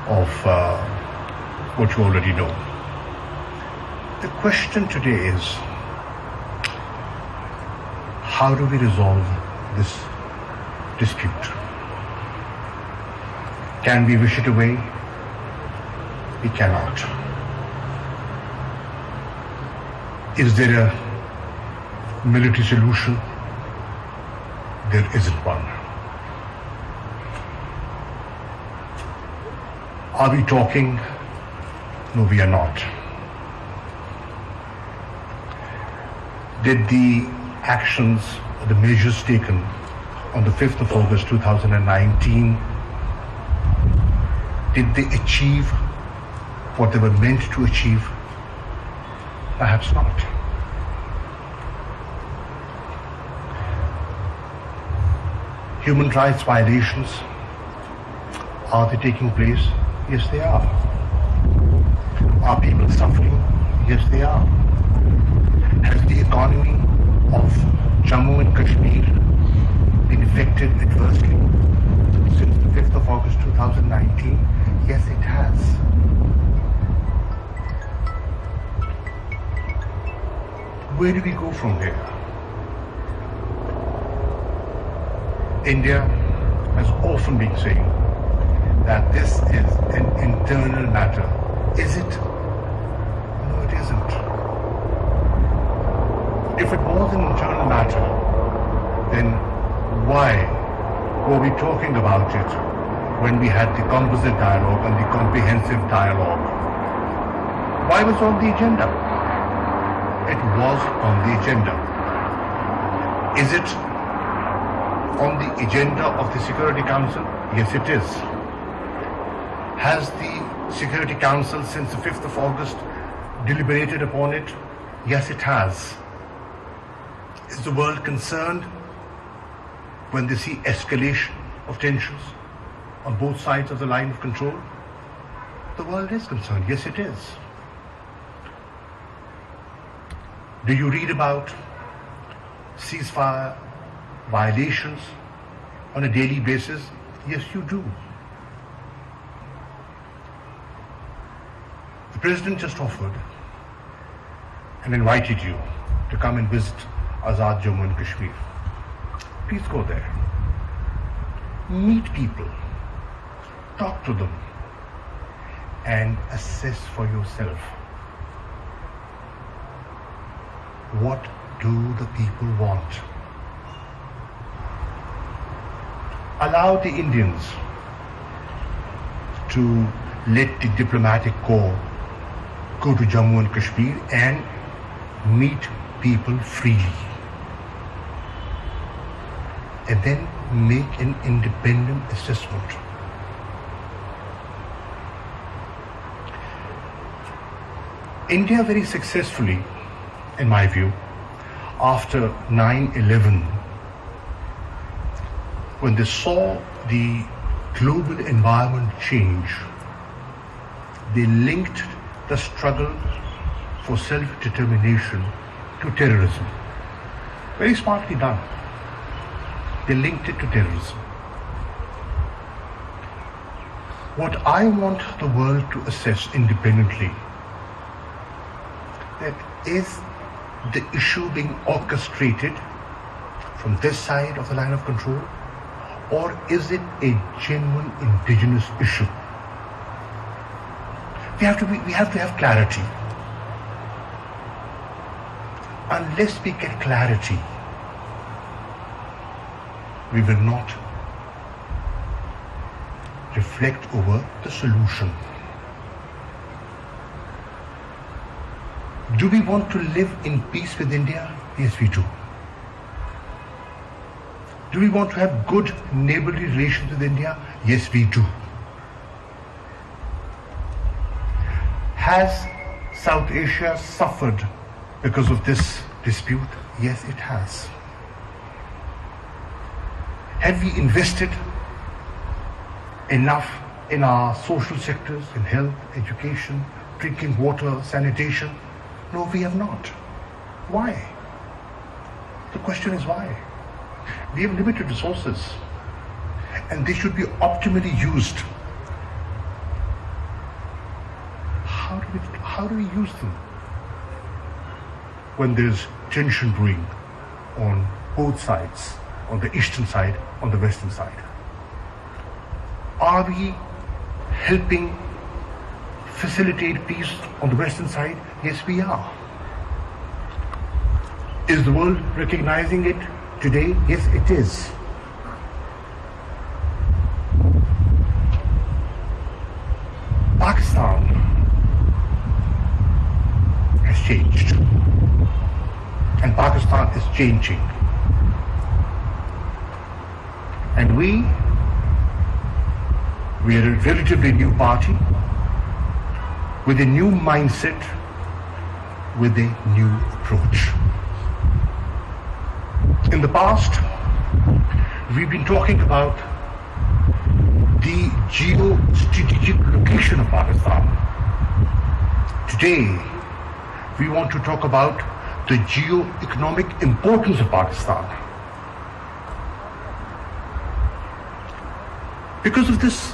of what you already know. The question today is, how do we resolve this dispute? Can we wish it away? We cannot. Is there a military solution? There isn't one. Are we talking? No, we are not. Did the actions or the measures taken on the 5th of August 2019, did they achieve what they were meant to achieve? Perhaps not. Human rights violations, are they taking place? Yes, they are. Are people suffering? Yes, they are. Has the economy of Jammu and Kashmir been affected adversely since the 5th of August 2019? Yes, it has. Where do we go from here? India has often been saying that this is an internal matter. Is it? No, it isn't. If it was an internal matter, then why were we talking about it when we had the composite dialogue and the comprehensive dialogue? Why was it on the agenda? It was on the agenda. Is it on the agenda of the Security Council? Yes, it is. Has the Security Council since the 5th of August deliberated upon it? Yes, it has. Is the world concerned when they see escalation of tensions on both sides of the line of control? The world is concerned. Yes, it is. Do you read about ceasefire violations on a daily basis? Yes, you do. The President just offered and invited you to come and visit Azad Jammu and Kashmir. Please go there. Meet people, talk to them, and assess for yourself. What do the people want? Allow the Indians to let the diplomatic corps go to Jammu and Kashmir and meet people freely. And then make an independent assessment. India very successfully, in my view, after 9/11, when they saw the global environment change, they linked the struggle for self-determination to terrorism. Very smartly done. They linked it to terrorism. What I want the world to assess independently, that is the issue being orchestrated from this side of the line of control, or is it a genuine indigenous issue? We have to have clarity. Unless we get clarity, we will not reflect over the solution. Do we want to live in peace with India? Yes, we do. Do we want to have good neighborly relations with India? Yes, we do. Has South Asia suffered because of this dispute? Yes, it has. Have we invested enough in our social sectors, in health, education, drinking water, sanitation? No, we have not. Why? The question is why? We have limited resources, and they should be optimally used how do we use them when there's tension brewing on both sides, on the eastern side, on the western side? Are we helping facilitate peace on the western side? Yes, we are. Is the world recognizing it today? Yes, it is. Pakistan has changed, and Pakistan is changing. And we are a relatively new party with a new mindset, with a new approach. In the past, we've been talking about the geo-strategic location of Pakistan. Today, we want to talk about the geo-economic importance of Pakistan. Because of this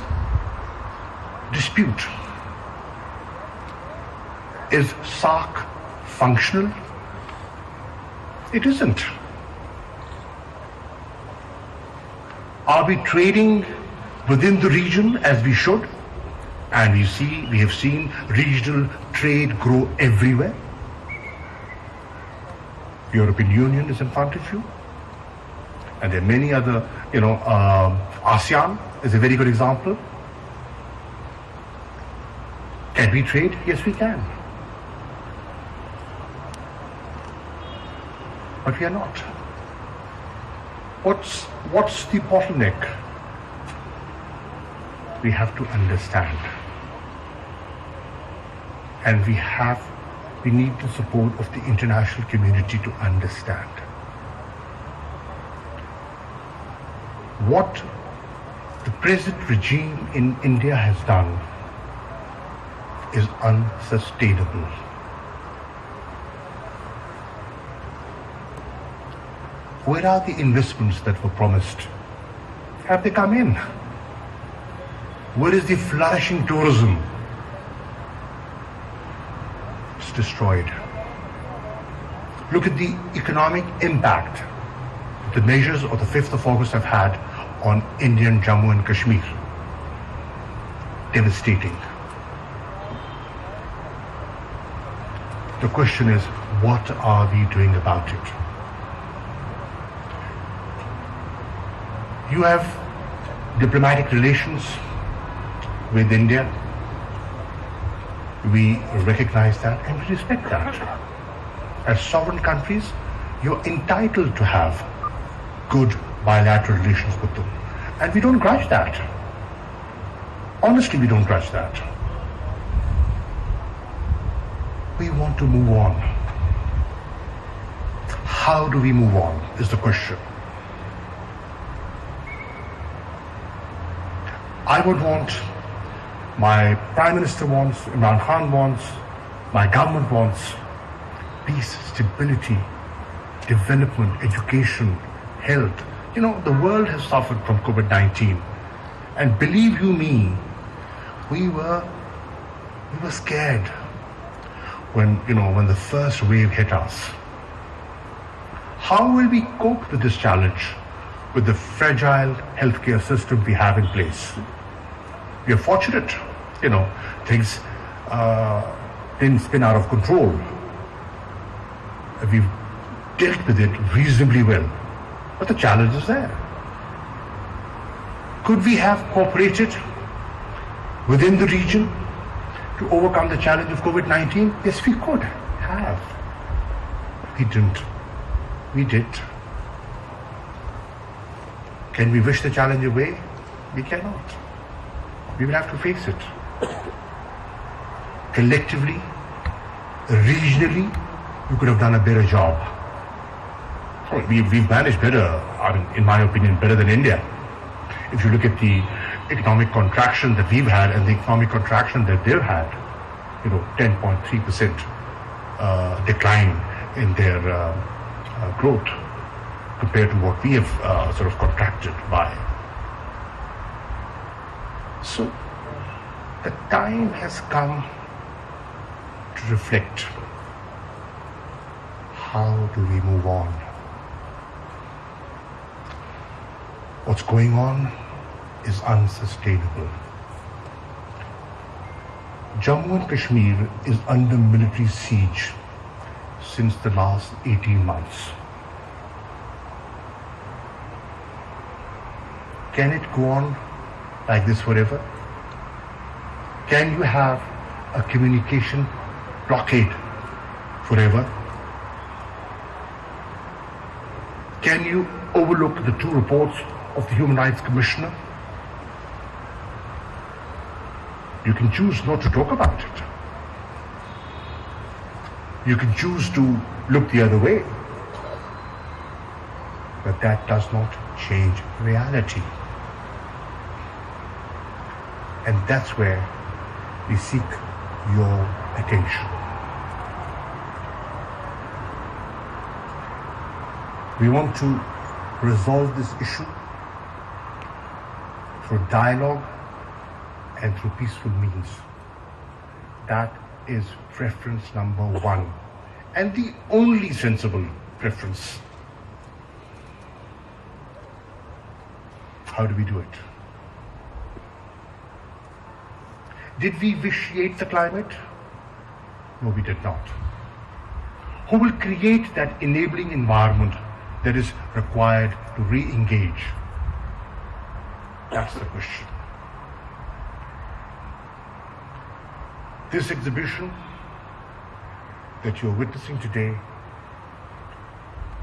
dispute, is SARC functional? It isn't. Are we trading within the region as we should? And we have seen regional trade grow everywhere. European Union is in front of you. And there are many other, ASEAN is a very good example. Can we trade? Yes, we can. But we are not. What's the bottleneck? We have to understand. And we need the support of the international community to understand. What the present regime in India has done is unsustainable. Where are the investments that were promised? Have they come in? Where is the flourishing tourism? It's destroyed. Look at the economic impact the measures of the 5th of August have had on Indian Jammu and Kashmir. Devastating. The question is, what are we doing about it? You have diplomatic relations with India. We recognize that and we respect that. As sovereign countries, you're entitled to have good bilateral relations with them. And we don't grudge that. Honestly, we don't grudge that. We want to move on. How do we move on is the question. I would want, my Prime Minister wants, Imran Khan wants, my government wants peace, stability, development, education, health. The world has suffered from COVID-19. And believe you me, we were scared when the first wave hit us. How will we cope with this challenge with the fragile healthcare system we have in place? We are fortunate, things didn't spin out of control. We've dealt with it reasonably well, but the challenge is there. Could we have cooperated within the region to overcome the challenge of COVID-19? Yes, we could have. We didn't. We did. Can we wish the challenge away? We cannot. We will have to face it. Collectively, regionally, we could have done a better job. We've managed better, in my opinion, better than India. If you look at the economic contraction that we've had and the economic contraction that they've had, 10.3% decline in their growth compared to what we have sort of contracted by. So the time has come to reflect. How do we move on? What's going on is unsustainable. Jammu and Kashmir is under military siege since the last 18 months. Can it go on like this forever? Can you have a communication blockade forever? Can you overlook the 2 reports of the Human Rights Commissioner? You can choose not to talk about it. You can choose to look the other way. But that does not change reality. And that's where we seek your attention. We want to resolve this issue through dialogue and through peaceful means. That is preference number 1 and the only sensible preference. How do we do it? Did we vitiate the climate? No, we did not. Who will create that enabling environment that is required to re-engage? That's the question. This exhibition that you're witnessing today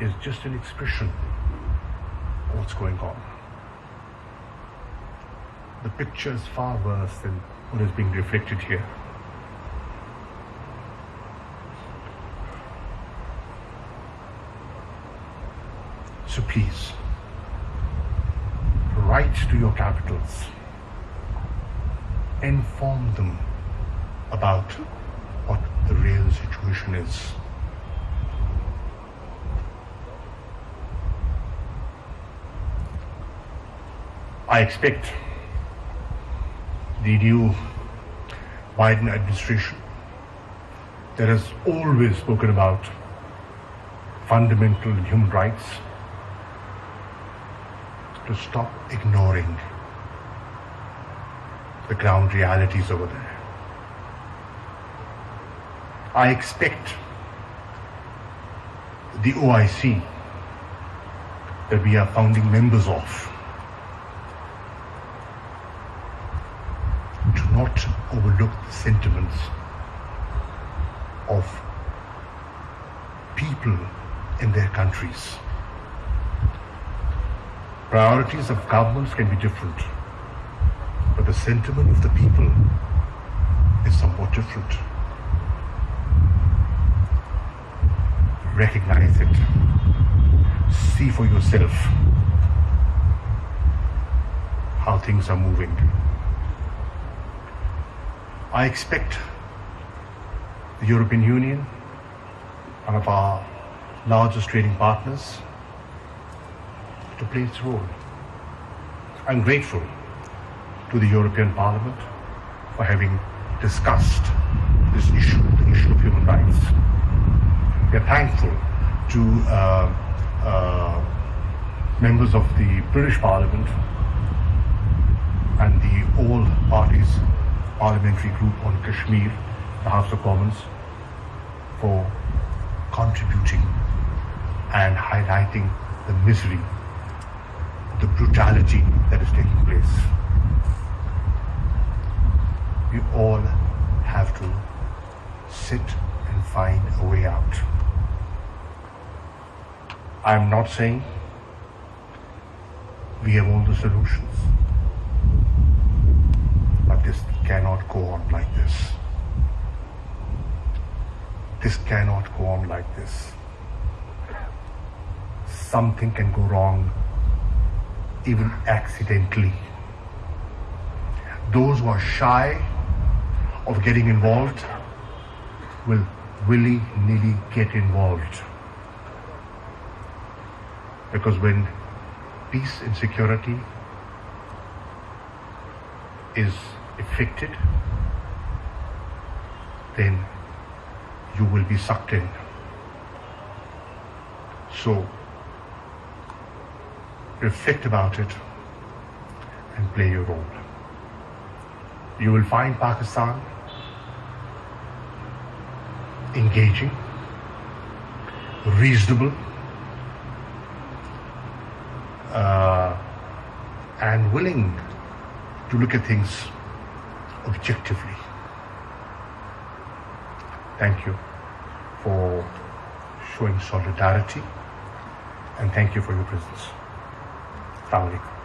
is just an expression of what's going on. The picture is far worse than what is being reflected here. So please, write to your capitals, inform them about what the real situation is. I expect the new Biden administration that has always spoken about fundamental human rights to stop ignoring the ground realities over there. I expect the OIC that we are founding members of to not overlook the sentiments of people in their countries. Priorities of governments can be different, but the sentiment of the people is somewhat different. Recognize it. See for yourself how things are moving. I expect the European Union, one of our largest trading partners, to play its role. I'm grateful to the European Parliament for having discussed this issue, the issue of human rights. We are thankful to members of the British Parliament and the all parties parliamentary group on Kashmir, the House of Commons, for contributing and highlighting the misery, the brutality that is taking place. We all have to sit and find a way out. I'm not saying we have all the solutions, but this cannot go on like this. This cannot go on like this. Something can go wrong, even accidentally. Those who are shy of getting involved will willy-nilly get involved. Because when peace and security is affected, then you will be sucked in. So, reflect about it and play your role. You will find Pakistan engaging, reasonable, and willing to look at things objectively. Thank you for showing solidarity, and thank you for your presence. Assalamu alaikum.